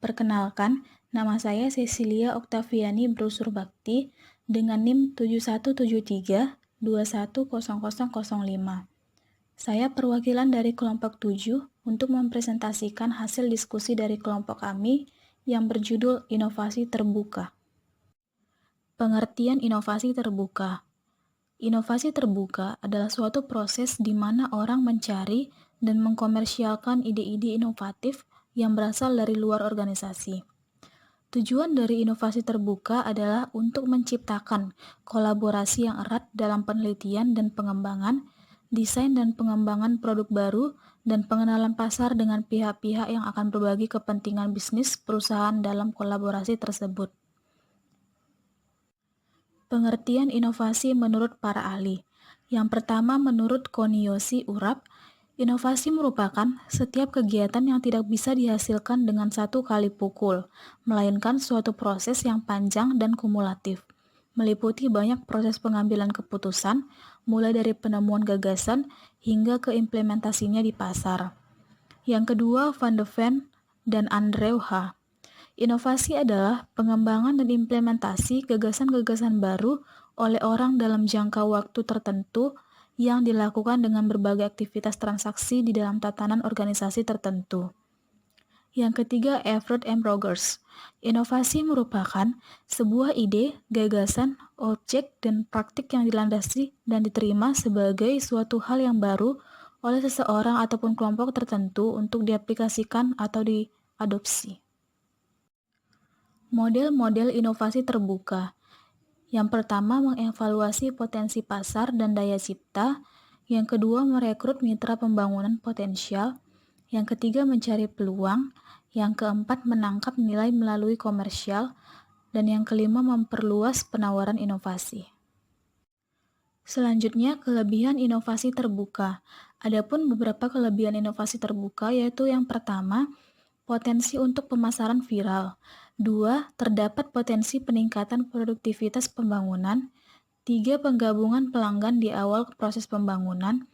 Perkenalkan, nama saya Cecilia Oktaviani Brosur Bakti dengan NIM 7173210005. Saya perwakilan dari kelompok 7 untuk mempresentasikan hasil diskusi dari kelompok kami yang berjudul Inovasi Terbuka. Pengertian inovasi terbuka. Inovasi terbuka adalah suatu proses di mana orang mencari dan mengkomersialkan ide-ide inovatif yang berasal dari luar organisasi. Tujuan dari inovasi terbuka adalah untuk menciptakan kolaborasi yang erat dalam penelitian dan pengembangan, desain dan pengembangan produk baru, dan pengenalan pasar dengan pihak-pihak yang akan berbagi kepentingan bisnis perusahaan dalam kolaborasi tersebut. Pengertian inovasi menurut para ahli. Yang pertama, menurut Koniyoshi Urap, inovasi merupakan setiap kegiatan yang tidak bisa dihasilkan dengan satu kali pukul, melainkan suatu proses yang panjang dan kumulatif, meliputi banyak proses pengambilan keputusan, mulai dari penemuan gagasan hingga ke implementasinya di pasar. Yang kedua, Van de Ven dan Andrew H. Inovasi adalah pengembangan dan implementasi gagasan-gagasan baru oleh orang dalam jangka waktu tertentu yang dilakukan dengan berbagai aktivitas transaksi di dalam tatanan organisasi tertentu. Yang ketiga, Everett M. Rogers. Inovasi merupakan sebuah ide, gagasan, objek, dan praktik yang dilandasi dan diterima sebagai suatu hal yang baru oleh seseorang ataupun kelompok tertentu untuk diaplikasikan atau diadopsi. Model-model inovasi terbuka. Yang pertama, mengevaluasi potensi pasar dan daya cipta. Yang kedua, merekrut mitra pembangunan potensial. Yang ketiga, mencari peluang. Yang keempat, menangkap nilai melalui komersial. Dan yang kelima, memperluas penawaran inovasi. Selanjutnya, kelebihan inovasi terbuka. Adapun beberapa kelebihan inovasi terbuka yaitu yang pertama, potensi untuk pemasaran viral. 2. Terdapat potensi peningkatan produktivitas pembangunan. 3. Penggabungan pelanggan di awal proses pembangunan.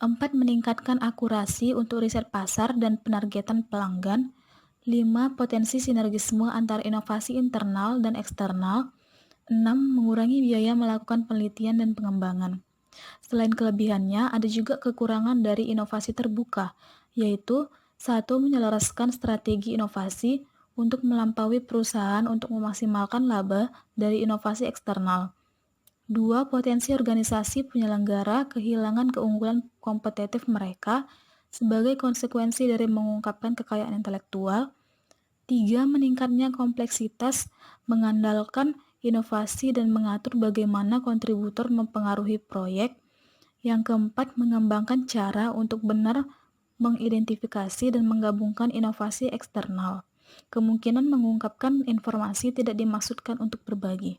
4. Meningkatkan akurasi untuk riset pasar dan penargetan pelanggan. 5. Potensi sinergisme antara inovasi internal dan eksternal. 6. Mengurangi biaya melakukan penelitian dan pengembangan. Selain kelebihannya, ada juga kekurangan dari inovasi terbuka, yaitu 1. Menyelaraskan strategi inovasi untuk melampaui perusahaan untuk memaksimalkan laba dari inovasi eksternal. 2. Potensi organisasi penyelenggara kehilangan keunggulan kompetitif mereka sebagai konsekuensi dari mengungkapkan kekayaan intelektual. 3. Meningkatnya kompleksitas mengandalkan inovasi dan mengatur bagaimana kontributor mempengaruhi proyek. Yang keempat, mengembangkan cara untuk benar mengidentifikasi dan menggabungkan inovasi eksternal. Kemungkinan mengungkapkan informasi tidak dimaksudkan untuk berbagi.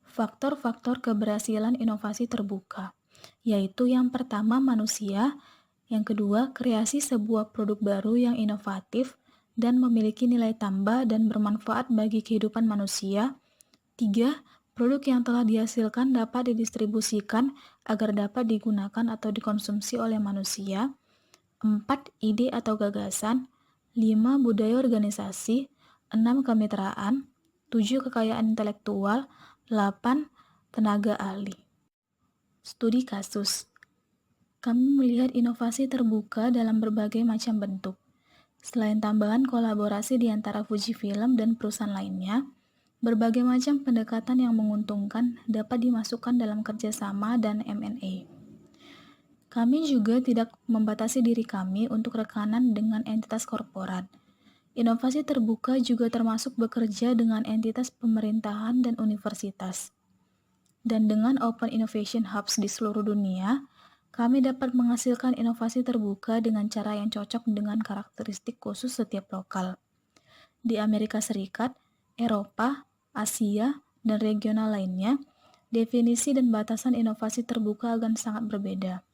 Faktor-faktor keberhasilan inovasi terbuka, yaitu yang pertama manusia, yang kedua kreasi sebuah produk baru yang inovatif dan memiliki nilai tambah dan bermanfaat bagi kehidupan manusia. 3. Produk yang telah dihasilkan dapat didistribusikan agar dapat digunakan atau dikonsumsi oleh manusia. 4. Ide atau gagasan. 5. Budaya organisasi. 6. Kemitraan. 7. Kekayaan intelektual. 8. Tenaga ahli. Studi kasus. Kami melihat inovasi terbuka dalam berbagai macam bentuk. Selain tambahan kolaborasi di antara Fujifilm dan perusahaan lainnya, berbagai macam pendekatan yang menguntungkan dapat dimasukkan dalam kerjasama dan M&A. Kami juga tidak membatasi diri kami untuk rekanan dengan entitas korporat. Inovasi terbuka juga termasuk bekerja dengan entitas pemerintahan dan universitas. Dan dengan Open Innovation Hubs di seluruh dunia, kami dapat menghasilkan inovasi terbuka dengan cara yang cocok dengan karakteristik khusus setiap lokal. Di Amerika Serikat, Eropa, Asia, dan regional lainnya, definisi dan batasan inovasi terbuka akan sangat berbeda.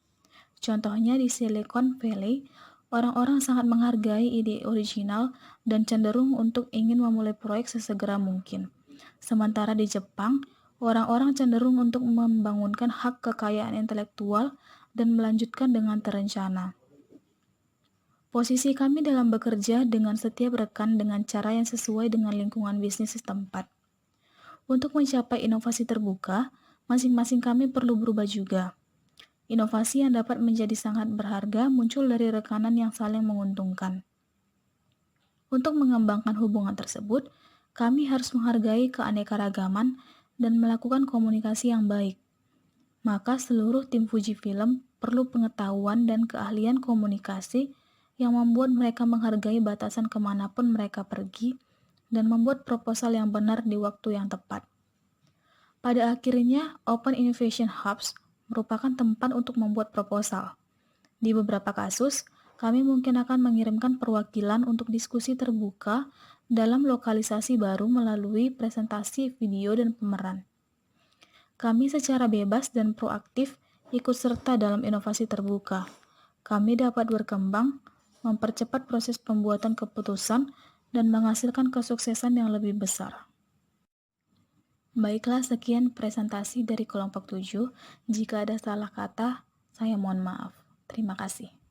Contohnya di Silicon Valley, orang-orang sangat menghargai ide original dan cenderung untuk ingin memulai proyek sesegera mungkin. Sementara di Jepang, orang-orang cenderung untuk membangunkan hak kekayaan intelektual dan melanjutkan dengan terencana. Posisi kami dalam bekerja dengan setiap rekan dengan cara yang sesuai dengan lingkungan bisnis setempat. Untuk mencapai inovasi terbuka, masing-masing kami perlu berubah juga. Inovasi yang dapat menjadi sangat berharga muncul dari rekanan yang saling menguntungkan. Untuk mengembangkan hubungan tersebut, kami harus menghargai keanekaragaman dan melakukan komunikasi yang baik. Maka seluruh tim Fujifilm perlu pengetahuan dan keahlian komunikasi yang membuat mereka menghargai batasan kemanapun mereka pergi dan membuat proposal yang benar di waktu yang tepat. Pada akhirnya, Open Innovation Hubs merupakan tempat untuk membuat proposal. Di beberapa kasus, kami mungkin akan mengirimkan perwakilan untuk diskusi terbuka dalam lokalisasi baru melalui presentasi video dan pemeran. Kami secara bebas dan proaktif ikut serta dalam inovasi terbuka. Kami dapat berkembang, mempercepat proses pembuatan keputusan, dan menghasilkan kesuksesan yang lebih besar. Baiklah, sekian presentasi dari kelompok 7. Jika ada salah kata, saya mohon maaf. Terima kasih.